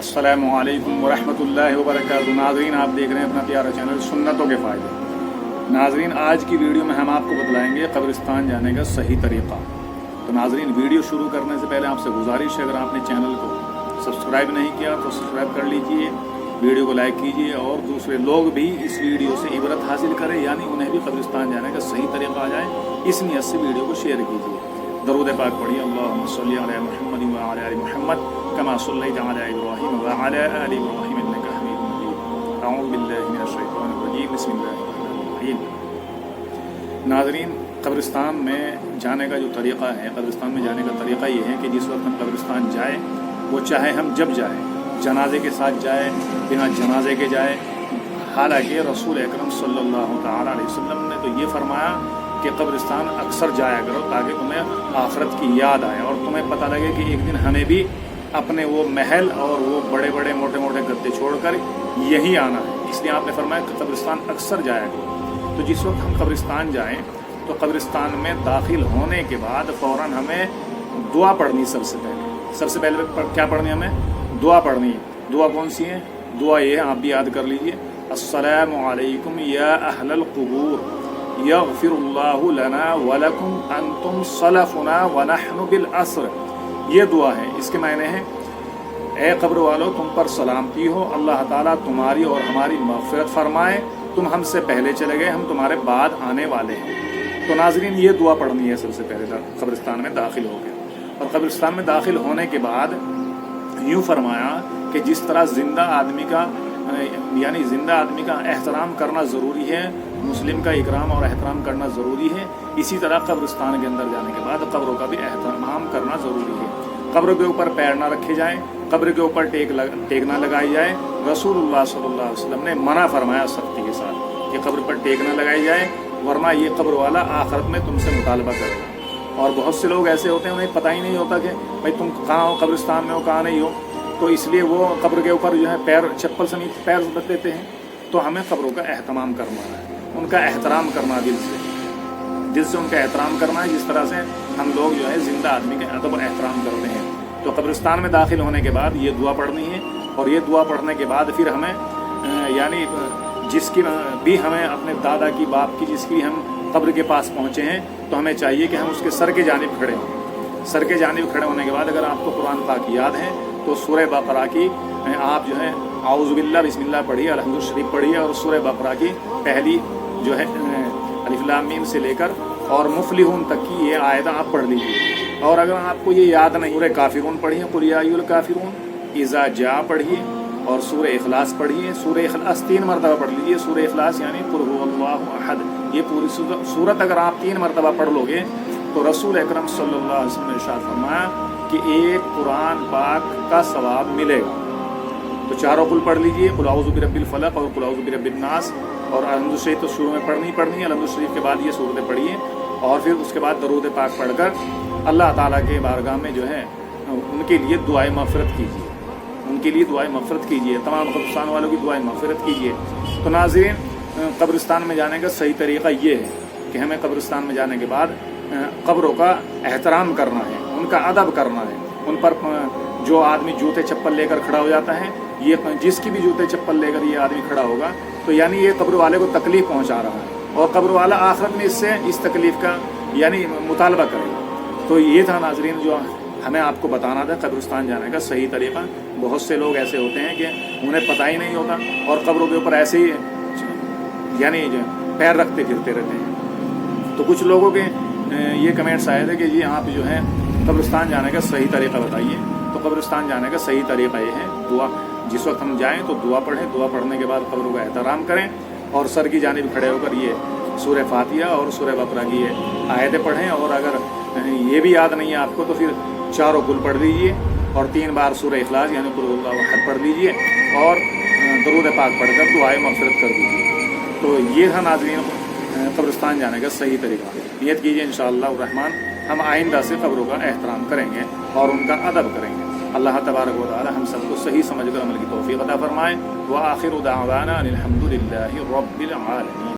अस्सलामु अलैकुम वरहमतुल्लाहि वबरकातुहू। नाज़रीन, आप देख रहे हैं अपना प्यारा चैनल सुन्नतों के फ़ायदे। नाज़रीन, आज की वीडियो में हम आपको बतलाएंगे कब्रिस्तान जाने का सही तरीक़ा। तो नाज़रीन, वीडियो शुरू करने से पहले आपसे गुजारिश है, अगर आपने चैनल को सब्सक्राइब नहीं किया तो सब्सक्राइब कर लीजिए, वीडियो को लाइक कीजिए और दूसरे लोग भी इस वीडियो से इबरत हासिल करें, यानी उन्हें भी कब्रिस्तान जाने का सही तरीक़ा आ जाए। इस नियत से वीडियो को शेयर कीजिए। दरूद पाक पढ़िए, अल्लाहुम्मा सल्लि अला मुहम्मद व अला आलि मुहम्मद कमा सल्लैता अला इब्राहीम व अला आलि इब्राहीम इन्नका हमीदुम मजीद। अऊज़ु बिल्लाहि मिनश शैतानिर रजीम, बिस्मिल्लाहिर रहमानिर रहीम। नाज़रीन, कब्रिस्तान में जाने का जो तरीक़ा है, कब्रिस्तान में जाने का तरीक़ा ये है कि जिस वक्त हम कब्रिस्तान जाए, वो चाहे हम जब जाए, जनाजे के साथ जाए, बिना जनाजे के जाए। हालांकि रसूल अकरम सल्लल्लाहु तआला अलैहि वसल्लम ने तो ये फरमाया कि कब्रिस्तान अक्सर जाया करो ताकि तुम्हें आखिरत की याद आए और तुम्हें पता लगे कि एक दिन हमें भी अपने वो महल और वो बड़े बड़े मोटे मोटे गद्दे छोड़कर यही आना है। इसलिए आपने फरमाया कि कब्रिस्तान अक्सर जाया करो। तो जिस वक्त हम कब्रिस्तान जाएँ तो कब्रिस्तान में दाखिल होने के बाद फ़ौरन हमें दुआ पढ़नी। सबसे पहले क्या पढ़नी है? हमें दुआ पढ़नी है। दुआ कौन सी है? दुआ ये है, आप भी याद कर लीजिए, अस्सलामु अलैकुम या अहलल क़ुबूर यग़फ़िरुल्लाहु लना व लकुम अंतुम सलफ़ुना व नहनु बिल अस्र। ये दुआ है। इसके मायने हैं, ए कब्र वालों, तुम पर सलामती हो, अल्लाह ताला तुम्हारी और हमारी मग़फ़िरत फरमाए, तुम हमसे पहले चले गए, हम तुम्हारे बाद आने वाले हैं। तो नाज़रीन, ये दुआ पढ़नी है सबसे पहले कब्रिस्तान में दाखिल हो गए। और कब्रिस्तान में दाखिल होने के बाद यूँ फरमाया कि जिस तरह ज़िंदा आदमी का एहतराम करना ज़रूरी है, मुस्लिम का इकराम और एहतराम करना ज़रूरी है, इसी तरह कब्रिस्तान के अंदर जाने के बाद कब्रों का भी एहतराम करना ज़रूरी है। कब्र के ऊपर पैर ना रखे जाएँ, कब्र के ऊपर टेक ना लगाई जाए। रसूलुल्लाह सल्लल्लाहु अलैहि वसल्लम ने मना फरमाया सख्ती के साथ कि कब्र पर टेक ना लगाई जाए, वरना ये कब्र वाला आखिरत में तुमसे मुतालबा करेगा। और बहुत से लोग ऐसे होते हैं, उन्हें पता ही नहीं होता कि भाई तुम कहाँ हो, कब्रिस्तान में हो, कहाँ नहीं हो, तो इसलिए वो कब्र के ऊपर जो है पैर, चप्पल समेत पैर रख देते हैं। तो हमें कब्रों का एहतमाम करना है, उनका एहतराम करना, दिल से उनका एहतराम करना है, जिस तरह से हम लोग जो है ज़िंदा आदमी के अदब और एहतराम करते हैं। तो कब्रिस्तान में दाखिल होने के बाद ये दुआ पढ़नी है। और ये दुआ पढ़ने के बाद फिर हमें यानी जिसकी भी हमें अपने दादा की, बाप की, जिसकी हम कब्र के पास पहुँचे हैं, तो हमें चाहिए कि हम उसके सर के जानिब खड़े हों। सर के जानिब खड़े होने के बाद अगर आपको कुरान पाक याद है तो सूरह बकरा की आप जो है आऊज़ु बिल्लाह बिस्मिल्लाह पढ़िए, अलहम्दु शरीफ पढ़िए और सूरह बकरा की पहली जो है अलिफ लाम मीम से लेकर और मुफ़लिहून तक की ये आयत आप पढ़ लीजिए। और अगर आपको ये याद नहीं, सूरह काफिरून पढ़िए, कुल या अय्युहल काफिरून, इज़ा जा पढ़िए और सूरह इखलास पढ़िए। सूरह इखलास 3 मरतबा पढ़ लीजिए। सूरह इखलास यानी कुल हुवल्लाहु अहद, ये पूरी सूरत अगर आप 3 मरतबा पढ़ लोगे तो रसूल अकरम सल्लल्लाहु अलैहि वसल्लम ने इरशाद फरमाया कि एक कुरान पाक का सवाब मिलेगा। तो चारों कुल पढ़ लीजिए, कुल औज़ु बिरब्बिल फलक और कुल औज़ु बिरब्बिन नास। और अलहम्दु शरीफ तो शुरू में पढ़नी है। अलहम्दु शरीफ के बाद ये सूरतें पढ़िए और फिर उसके बाद दरूद पाक पढ़कर अल्लाह ताला के बारगाह में जो है उनके लिए दुआए मग़फ़िरत कीजिए, उनके लिए दुआए मग़फ़िरत कीजिए, तमाम कब्रिस्तान वालों की दुआए मग़फ़िरत कीजिए। तो नाज़रीन, कब्रिस्तान में जाने का सही तरीक़ा ये है कि हमें कब्रिस्तान में जाने के बाद कब्रों का एहतराम करना है, उनका अदब करना है। उन पर जो आदमी जूते चप्पल लेकर खड़ा हो जाता है, ये जिसकी भी जूते चप्पल लेकर ये आदमी खड़ा होगा, तो यानी ये कब्र वाले को तकलीफ़ पहुंचा रहा है और कब्र वाला आखिरत में इससे इस तकलीफ़ का यानी मुतालबा करेगा। तो ये था नाज़रीन जो हमें आपको बताना था कब्रिस्तान जाने का सही तरीक़ा। बहुत से लोग ऐसे होते हैं कि उन्हें पता ही नहीं होता और कब्रों के ऊपर ऐसे ही यानी पैर रखते फिरते रहते हैं। तो कुछ लोगों के ये कमेंट्स आए थे कि जी आप जो है कब्रिस्तान जाने का सही तरीक़ा बताइए। तो कब्रिस्तान जाने का सही तरीक़ा ये है, दुआ, जिस वक्त हम जाएं तो दुआ पढ़ें, दुआ पढ़ने के बाद कब्रों का एहतराम करें और सर की जानिब खड़े होकर ये सूरह फातिहा और सूरह बकरा की ये आयतें पढ़ें। और अगर ये भी याद नहीं है आपको तो फिर चारों कुल पढ़ लीजिए और 3 बार सूरह इखलास यानी कुल हुवल्लाहु अहद पढ़ लीजिए और दरूद पाक पढ़कर दुआए मग़फ़िरत कर दीजिए। तो ये था नाज़रीन कब्रिस्तान जाने का सही तरीका। नियत कीजिए इंशाअल्लाह रहमान हम आइंदा से कब्रों का एहतराम करेंगे और उनका अदब करेंगे। अल्लाह तबारक व तआला हम सबको सही समझकर अमल की तौफ़ीक़ अता फ़रमाए। व आखिरु दाअवाना अनिल हम्दुलिल्लाहि रब्बिल आलमीन।